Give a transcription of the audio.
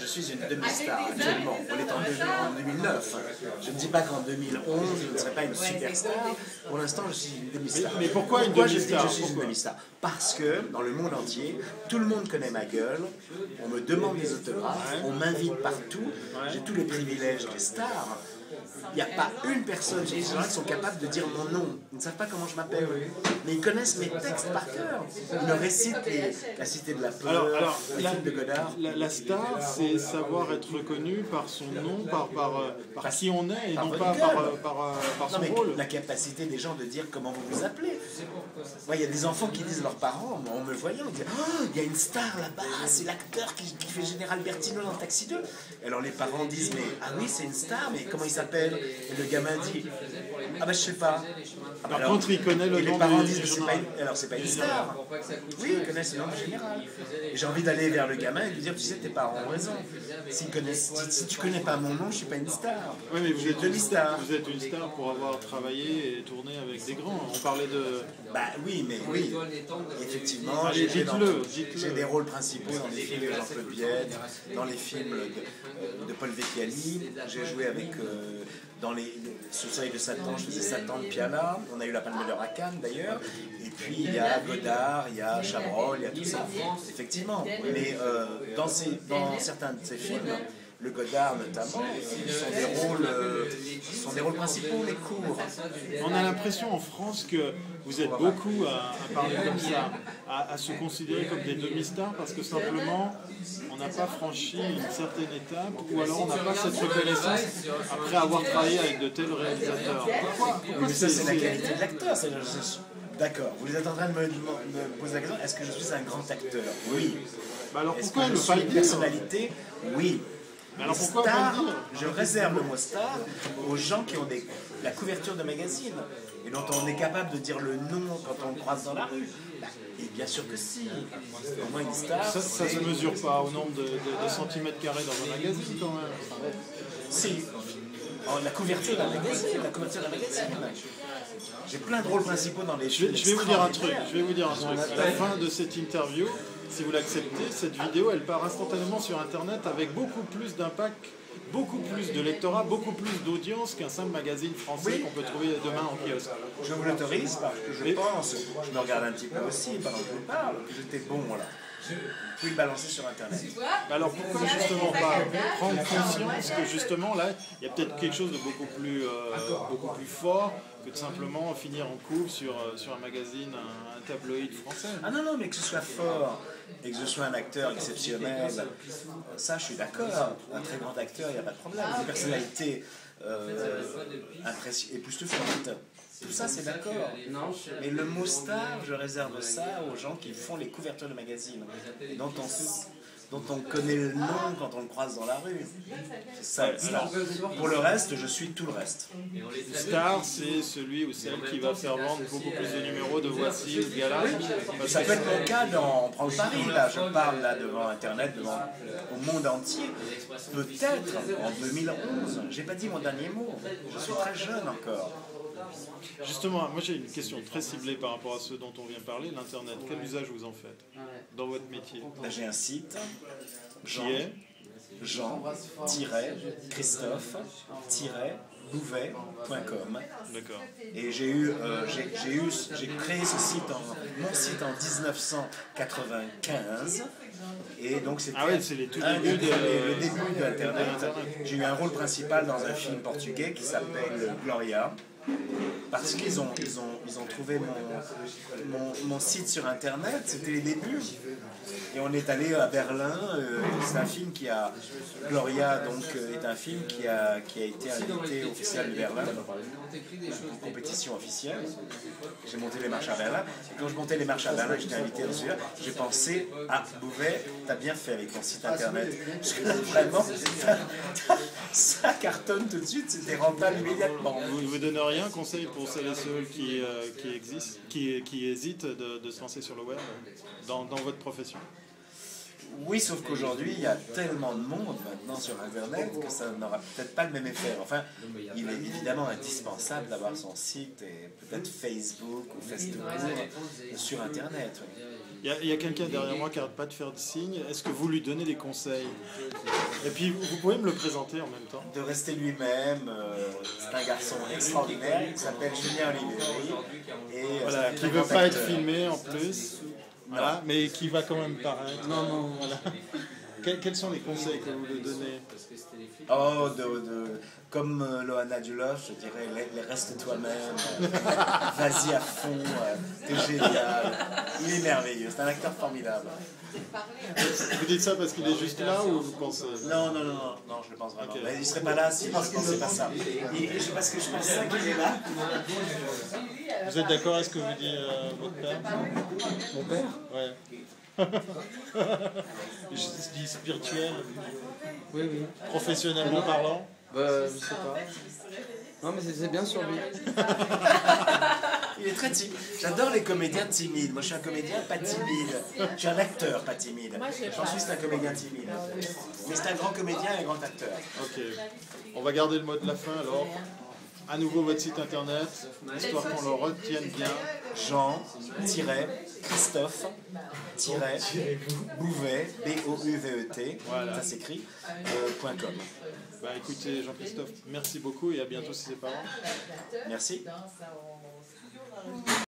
je suis une demi-star actuellement. On est en 2009. Je ne dis pas qu'en 2011, je ne serai pas une superstar. Pour l'instant, je suis une demi-star. Mais pourquoi une je dis que demi-star? je suis une demi-star? Parce que dans le monde entier, tout le monde connaît ma gueule. On me demande des autographes. On m'invite partout. J'ai tous les privilèges des stars. Il n'y a pas une personne chez les gens qui sont capables de dire mon nom. Ils ne savent pas comment je m'appelle. Mais ils connaissent mes textes par cœur. Ils me récitent La Cité de la Peur, les films de Godard. La star, c'est savoir être reconnu par son nom, par qui on est, et non pas par son rôle. La capacité des gens de dire comment vous vous appelez. Il y a des enfants qui disent leurs parents, en me voyant, ils disent oh, il y a une star là-bas, c'est l'acteur qui fait Général Bertino dans Taxi 2. Alors les parents disent mais ah oui, c'est une star, mais comment il s'appelle? Et le gamin dit ah ben je sais pas. Ah, par contre, il connaît le nom. Et les parents disent alors c'est pas une star. Oui, ils connaissent le nom du général. Et j'ai envie d'aller vers le gamin et lui dire tu sais, tes parents ont raison. Si tu connais pas mon nom, je suis pas une star. Oui, mais vous êtes demi-star. Vous êtes une star pour avoir travaillé et tourné avec des grands. On parlait de. Bah oui, mais oui. Effectivement, allez, dites-le. J'ai des rôles principaux dans les films de Jean-Claude Viette, dans les films de Paul Vecchiali. J'ai joué avec dans Sous le soleil de Satan, je faisais Satan de Piala. On a eu la Palme d'Or à Cannes d'ailleurs. Et puis il y a Godard, il y a Chabrol, il y a tout ça. Effectivement. Mais dans certains de ces films, le Godard notamment, sont des rôles principaux, mais courts. On a l'impression en France que vous êtes beaucoup à parler comme ça, à se considérer comme des demi-stars, parce que simplement on n'a pas franchi une certaine étape, ou alors on n'a pas cette reconnaissance après avoir travaillé avec de tels réalisateurs. Pourquoi mais ça, c'est la qualité de l'acteur. D'accord, vous êtes en train de me poser la question, est-ce que je suis un grand acteur? Oui. Bah alors est-ce pourquoi que je suis une personnalité? Oui. Mais alors pourquoi star, pas le dire? je réserve le mot star aux gens qui ont la couverture de magazine et dont on est capable de dire le nom quand on le croise dans la rue. Et bien sûr que si. Au moins une star. Ça se mesure pas au nombre de centimètres carrés dans un magazine quand même. Si. La couverture d'un magazine. J'ai plein de rôles principaux dans les films. Je vais vous dire un truc. À la fin de cette interview, si vous l'acceptez, cette vidéo, elle part instantanément sur Internet avec beaucoup plus d'impact, beaucoup plus de lectorat, beaucoup plus d'audience qu'un simple magazine français qu'on peut trouver demain en kiosque. Je vous l'autorise parce que je pense, je me regarde un petit peu aussi pendant que je vous parle, que j'étais bon là. Vous pouvez le balancer sur Internet. Alors pourquoi justement pas prendre conscience que justement là, il y a peut-être quelque chose de beaucoup plus fort que de simplement finir en couple sur un magazine, un tabloïd français. Ah non, mais que ce soit fort et que je sois un acteur exceptionnel, ça je suis d'accord. Un très grand acteur, il n'y a pas de problème. Une personnalité époustouflante. Tout ça, c'est d'accord. Mais le mot star, je réserve ça aux gens qui font les couvertures de magazines, dont on connaît le nom quand on le croise dans la rue. C'est ça, le star. Pour le reste, je suis tout le reste. Star, c'est celui ou celle qui va faire vendre beaucoup plus de numéros de Voici ou de Gala. Ça peut être mon cas on prend le pari, là. Je parle là devant Internet, au monde entier. Peut-être en 2011. J'ai pas dit mon dernier mot. Je suis très jeune encore. Justement, moi j'ai une question très ciblée par rapport à ce dont on vient de parler, l'Internet. Quel usage vous en faites dans votre métier? J'ai un site qui est Jean-Christophe-Bouvet.com. D'accord. Et j'ai créé mon site en 1995. Et donc c'était c'est les tout le début de Internet. J'ai eu un rôle principal dans un film portugais qui s'appelle Gloria. Parce qu'ils ont trouvé mon site sur Internet, c'était les débuts. Et on est allé à Berlin, c'est un film Gloria donc, est un film qui a été invité au Festival de Berlin, une compétition officielle. J'ai monté les marches à Berlin. Et quand je montais les marches à Berlin, j'étais invité dans celui-là, j'ai pensé, Bouvet, t'as bien fait avec ton site Internet. Parce que là, vraiment, ça cartonne tout de suite, c'était rentable immédiatement. Vous donneriez un conseil pour celles et ceux qui hésitent de se lancer sur le web dans votre profession? Oui, sauf qu'aujourd'hui, il y a tellement de monde maintenant sur Internet que ça n'aura peut-être pas le même effet. Enfin, il est évidemment indispensable d'avoir son site et peut-être Facebook ou Facebook sur Internet. Oui. Il y a quelqu'un derrière moi qui n'arrête pas de faire de signes. Est-ce que vous lui donnez des conseils? Et puis, vous pouvez me le présenter en même temps. De rester lui-même. C'est un garçon extraordinaire qui s'appelle Julien Oliveri. Et, voilà, qui ne veut pas être filmé en plus. Voilà, mais qui va quand même paraître. Non, voilà. Quels sont les conseils que vous lui donnez? Oh, comme Loana Dulof, je dirais, reste toi-même, vas-y à fond, t'es génial. Il est merveilleux, c'est un acteur formidable. Vous dites ça parce qu'il est juste là ou vous pensez? Non, je le pense vraiment. Okay. Mais il ne serait pas là si je ne pensais pas ça. Parce que je pense ça qu'il est là. Vous êtes d'accord avec ce que vous dit votre père? Mon père? Ouais. Je dis spirituel. Oui. Professionnellement parlant? Je sais pas. Non, mais c'est bien sur lui. Il est très timide. J'adore les comédiens timides. Moi, je suis un comédien pas timide. Je suis un acteur pas timide. J'en suis un comédien timide. Mais c'est un grand comédien et un grand acteur. Ok. On va garder le mot de la fin alors. À nouveau votre site internet, histoire qu'on le retienne bien. Jean-Christophe-Bouvet, B-O-U-V-E-T, voilà. Ça s'écrit, .com. Bah écoutez Jean-Christophe, merci beaucoup et à bientôt si c'est pas grave. Merci.